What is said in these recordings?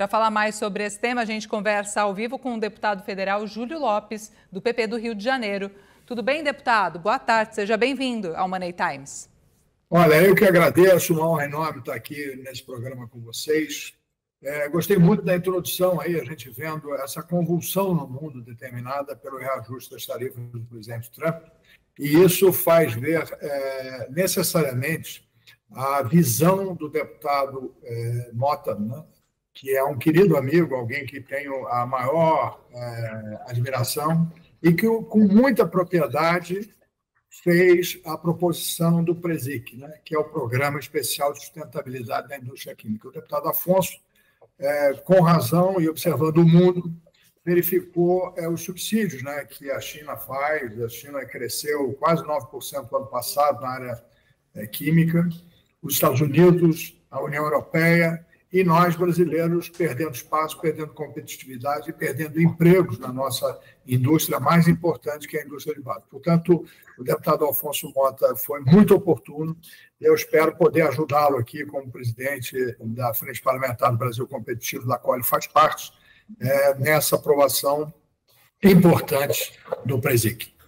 Para falar mais sobre esse tema, a gente conversa ao vivo com o deputado federal Júlio Lopes, do PP do Rio de Janeiro. Tudo bem, deputado? Boa tarde, seja bem-vindo ao Money Times. Olha, eu que agradeço, uma honra enorme estar aqui nesse programa com vocês. Gostei muito da introdução aí, a gente vendo essa convulsão no mundo determinada pelo reajuste das tarifas do presidente Trump, e isso faz ver necessariamente a visão do deputado Mota, né, que é um querido amigo, alguém que tenho a maior admiração e que, com muita propriedade, fez a proposição do PRESIC, né, que é o Programa Especial de Sustentabilidade da Indústria Química. O deputado Afonso, com razão e observando o mundo, verificou os subsídios, né, que a China faz. A China cresceu quase 9% no ano passado na área química, os Estados Unidos, a União Europeia e nós, brasileiros, perdendo espaço, perdendo competitividade e perdendo empregos na nossa indústria mais importante, que é a indústria de base. Portanto, o deputado Afonso Mota foi muito oportuno. Eu espero poder ajudá-lo aqui como presidente da Frente Parlamentar do Brasil Competitivo, da qual ele faz parte, nessa aprovação importante do PRESIC.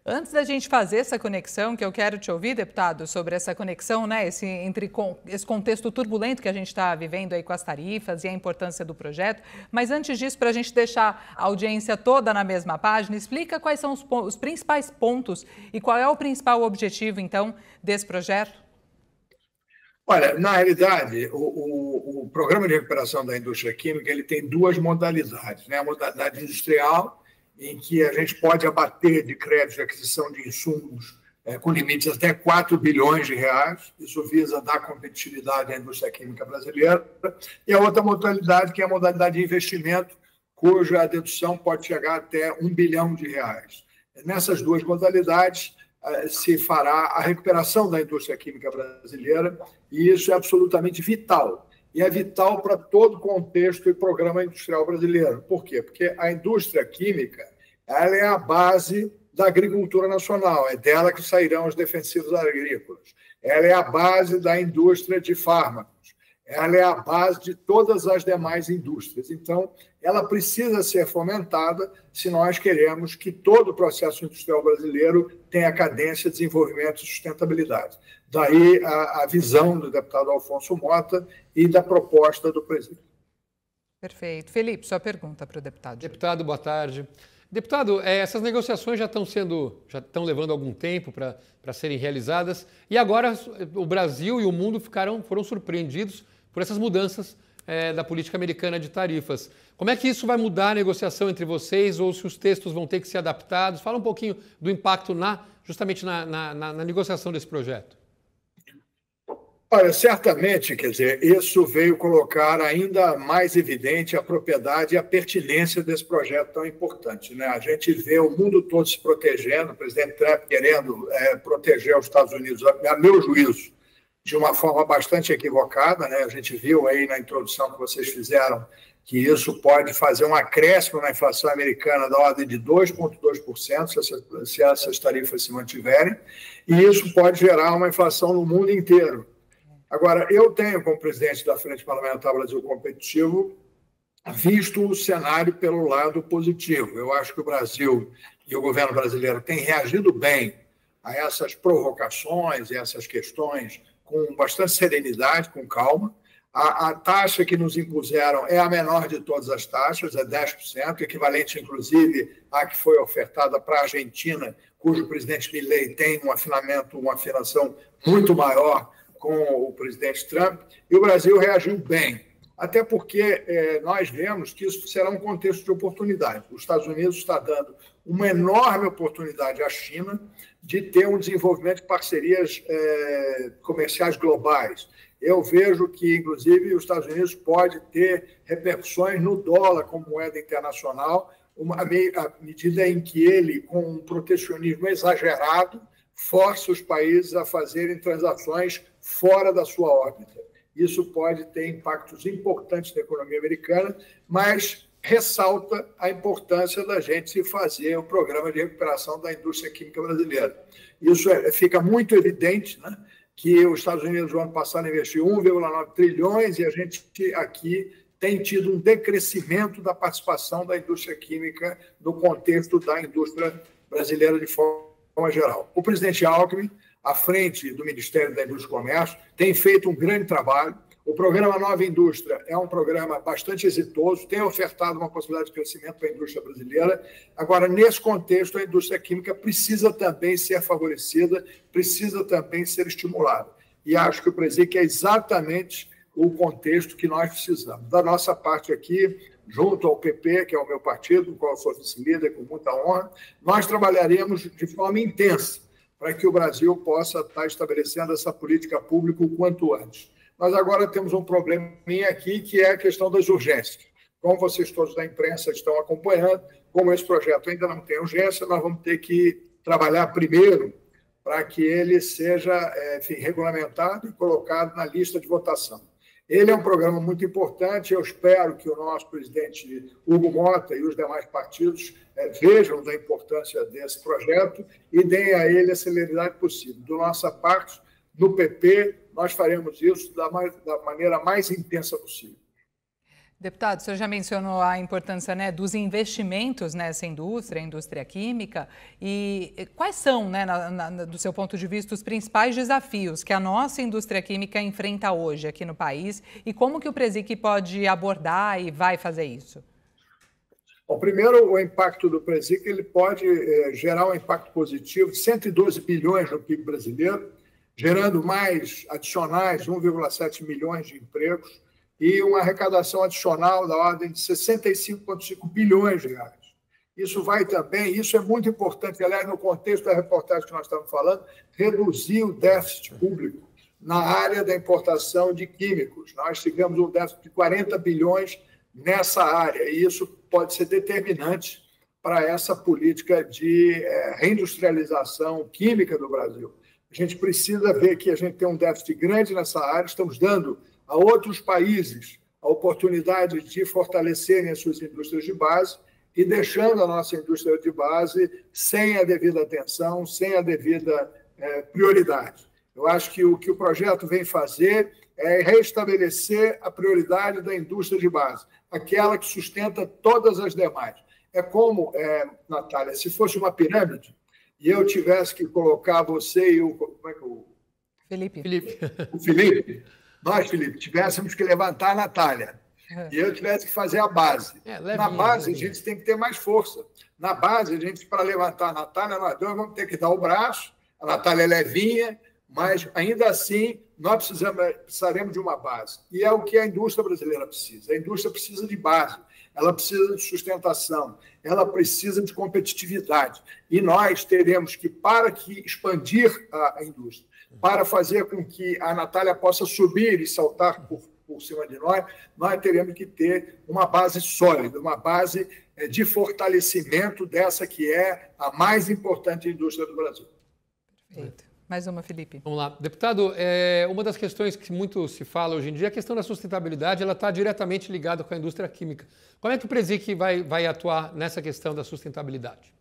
Antes da gente fazer essa conexão, que eu quero te ouvir, deputado, sobre essa conexão, né, esse contexto turbulento que a gente está vivendo aí com as tarifas e a importância do projeto, mas antes disso, para a gente deixar a audiência toda na mesma página, explica quais são os principais pontos e qual é o principal objetivo, então, desse projeto? Olha, na realidade, o Programa de Recuperação da Indústria Química ele tem duas modalidades, né? A modalidade industrial, em que a gente pode abater de crédito de aquisição de insumos com limites até 4 bilhões de reais. Isso visa dar competitividade à indústria química brasileira. E a outra modalidade, que é a modalidade de investimento, cuja dedução pode chegar até 1 bilhão de reais. Nessas duas modalidades se fará a recuperação da indústria química brasileira, e isso é absolutamente vital. E é vital para todo o contexto e programa industrial brasileiro. Por quê? Porque a indústria química ela é a base da agricultura nacional, é dela que sairão os defensivos agrícolas. Ela é a base da indústria de fármacos. Ela é a base de todas as demais indústrias. Então, ela precisa ser fomentada se nós queremos que todo o processo industrial brasileiro tenha cadência de desenvolvimento e sustentabilidade. Daí a visão do deputado Afonso Mota e da proposta do presidente. Perfeito. Felipe, sua pergunta para o deputado. Deputado, boa tarde. Deputado, essas negociações já estão levando algum tempo para serem realizadas, e agora o Brasil e o mundo foram surpreendidos por essas mudanças da política americana de tarifas. Como é que isso vai mudar a negociação entre vocês, ou se os textos vão ter que ser adaptados? Fala um pouquinho do impacto justamente na negociação desse projeto. Olha, certamente, quer dizer, isso veio colocar ainda mais evidente a propriedade e a pertinência desse projeto tão importante, né? A gente vê o mundo todo se protegendo, o presidente Trump querendo proteger os Estados Unidos, a meu juízo, de uma forma bastante equivocada, né? A gente viu aí na introdução que vocês fizeram que isso pode fazer um acréscimo na inflação americana da ordem de 2,2% se essas tarifas se mantiverem, e isso pode gerar uma inflação no mundo inteiro. Agora, eu tenho, como presidente da Frente Parlamentar Brasil Competitivo, visto o cenário pelo lado positivo. Eu acho que o Brasil e o governo brasileiro têm reagido bem a essas provocações e essas questões com bastante serenidade, com calma. A taxa que nos impuseram é a menor de todas as taxas, é 10%, equivalente, inclusive, à que foi ofertada para a Argentina, cujo presidente Milei tem uma afinação muito maior com o presidente Trump, e o Brasil reagiu bem, até porque nós vemos que isso será um contexto de oportunidade. Os Estados Unidos está dando uma enorme oportunidade à China de ter um desenvolvimento de parcerias comerciais globais. Eu vejo que, inclusive, os Estados Unidos pode ter repercussões no dólar como moeda internacional, à medida em que ele, com um protecionismo exagerado, força os países a fazerem transações fora da sua órbita. Isso pode ter impactos importantes na economia americana, mas ressalta a importância da gente fazer o programa de recuperação da indústria química brasileira. Isso fica muito evidente, né, que os Estados Unidos, no ano passado, investiu 1,9 trilhões e a gente aqui tem tido um decrescimento da participação da indústria química no contexto da indústria brasileira de forma geral. O presidente Alckmin, à frente do Ministério da Indústria e Comércio, tem feito um grande trabalho. O programa Nova Indústria é um programa bastante exitoso, tem ofertado uma possibilidade de crescimento para a indústria brasileira. Agora, nesse contexto, a indústria química precisa também ser favorecida, precisa também ser estimulada. E acho que o Presic é exatamente o contexto que nós precisamos. Da nossa parte aqui, junto ao PP, que é o meu partido, com o qual eu sou vice-líder, com muita honra, nós trabalharemos de forma intensa para que o Brasil possa estar estabelecendo essa política pública o quanto antes. Nós agora temos um probleminha aqui, que é a questão das urgências. Como vocês todos da imprensa estão acompanhando, como esse projeto ainda não tem urgência, nós vamos ter que trabalhar primeiro para que ele seja, enfim, regulamentado e colocado na lista de votação. Ele é um programa muito importante, eu espero que o nosso presidente Hugo Mota e os demais partidos vejam da importância desse projeto e deem a ele a celeridade possível. Da nossa parte, no PP, nós faremos isso da maneira mais intensa possível. Deputado, o senhor já mencionou a importância, né, dos investimentos nessa indústria, a indústria química, e quais são, né, do seu ponto de vista, os principais desafios que a nossa indústria química enfrenta hoje aqui no país e como que o Presic pode abordar e vai fazer isso? Bom, primeiro, o impacto do Presic ele pode gerar um impacto positivo de 112 bilhões no PIB brasileiro, gerando mais adicionais 1,7 milhões de empregos, e uma arrecadação adicional da ordem de 65,5 bilhões de reais. Isso vai também, isso é muito importante, aliás, no contexto da reportagem que nós estamos falando, reduzir o déficit público na área da importação de químicos. Nós tivemos um déficit de 40 bilhões nessa área, e isso pode ser determinante para essa política de reindustrialização química do Brasil. A gente precisa ver que a gente tem um déficit grande nessa área, estamos dando a outros países a oportunidade de fortalecerem as suas indústrias de base e deixando a nossa indústria de base sem a devida atenção, sem a devida prioridade. Eu acho que o projeto vem fazer é restabelecer a prioridade da indústria de base, aquela que sustenta todas as demais. É como, Natália, se fosse uma pirâmide e eu tivesse que colocar você e o... Como é que o... Felipe. O Felipe. Nós, Felipe, tivéssemos que levantar a Natália e eu tivesse que fazer a base. Na base, a gente tem que ter mais força. Na base, a gente, para levantar a Natália, nós dois vamos ter que dar o braço, a Natália é levinha, mas, ainda assim, nós precisaremos de uma base. E é o que a indústria brasileira precisa. A indústria precisa de base, ela precisa de sustentação, ela precisa de competitividade. E nós teremos que, para que expandir a indústria, para fazer com que a Natália possa subir e saltar por cima de nós teremos que ter uma base sólida, uma base de fortalecimento dessa que é a mais importante indústria do Brasil. Perfeito. Mais uma, Felipe. Vamos lá. Deputado, uma das questões que muito se fala hoje em dia é a questão da sustentabilidade, ela está diretamente ligada com a indústria química. Como é que o Presic vai atuar nessa questão da sustentabilidade?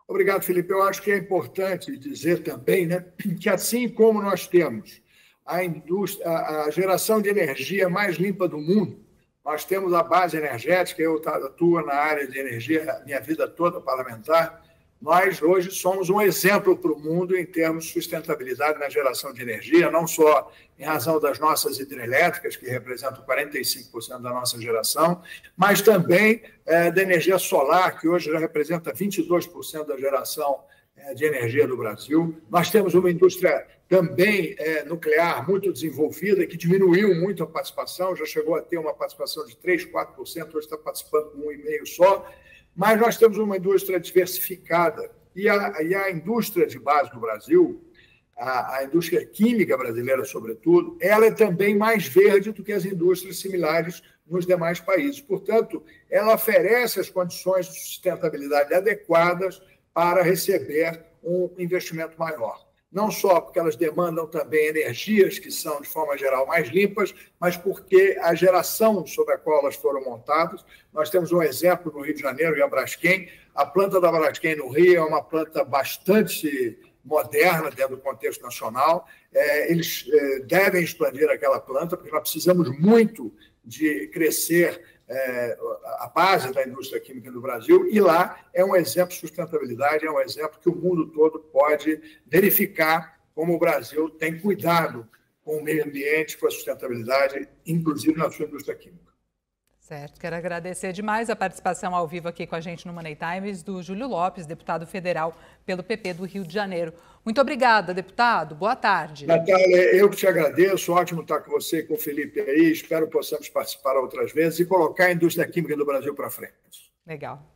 Obrigado, Felipe. Eu acho que é importante dizer também, né, que assim como nós temos a geração de energia mais limpa do mundo, nós temos a base energética, eu atuo na área de energia a minha vida toda parlamentar, nós hoje somos um exemplo para o mundo em termos de sustentabilidade na geração de energia, não só em razão das nossas hidrelétricas, que representam 45% da nossa geração, mas também da energia solar, que hoje já representa 22% da geração de energia do Brasil. Nós temos uma indústria também nuclear muito desenvolvida, que diminuiu muito a participação, já chegou a ter uma participação de 3%, 4%, hoje está participando com 1,5% só. Mas nós temos uma indústria diversificada e a indústria de base do Brasil, a indústria química brasileira, sobretudo, ela é também mais verde do que as indústrias similares nos demais países. Portanto, ela oferece as condições de sustentabilidade adequadas para receber um investimento maior. Não só porque elas demandam também energias que são, de forma geral, mais limpas, mas porque a geração sobre a qual elas foram montadas, nós temos um exemplo no Rio de Janeiro, em Braskem. A planta da Braskem no Rio é uma planta bastante moderna dentro do contexto nacional. Eles devem expandir aquela planta, porque nós precisamos muito de crescer a base da indústria química no Brasil, e lá é um exemplo de sustentabilidade, é um exemplo que o mundo todo pode verificar como o Brasil tem cuidado com o meio ambiente, com a sustentabilidade, inclusive na sua indústria química. Certo, quero agradecer demais a participação ao vivo aqui com a gente no Money Times do Júlio Lopes, deputado federal pelo PP do Rio de Janeiro. Muito obrigada, deputado. Boa tarde. Natália, eu que te agradeço. Ótimo estar com você e com o Felipe aí. Espero que possamos participar outras vezes e colocar a indústria química do Brasil para frente. Legal.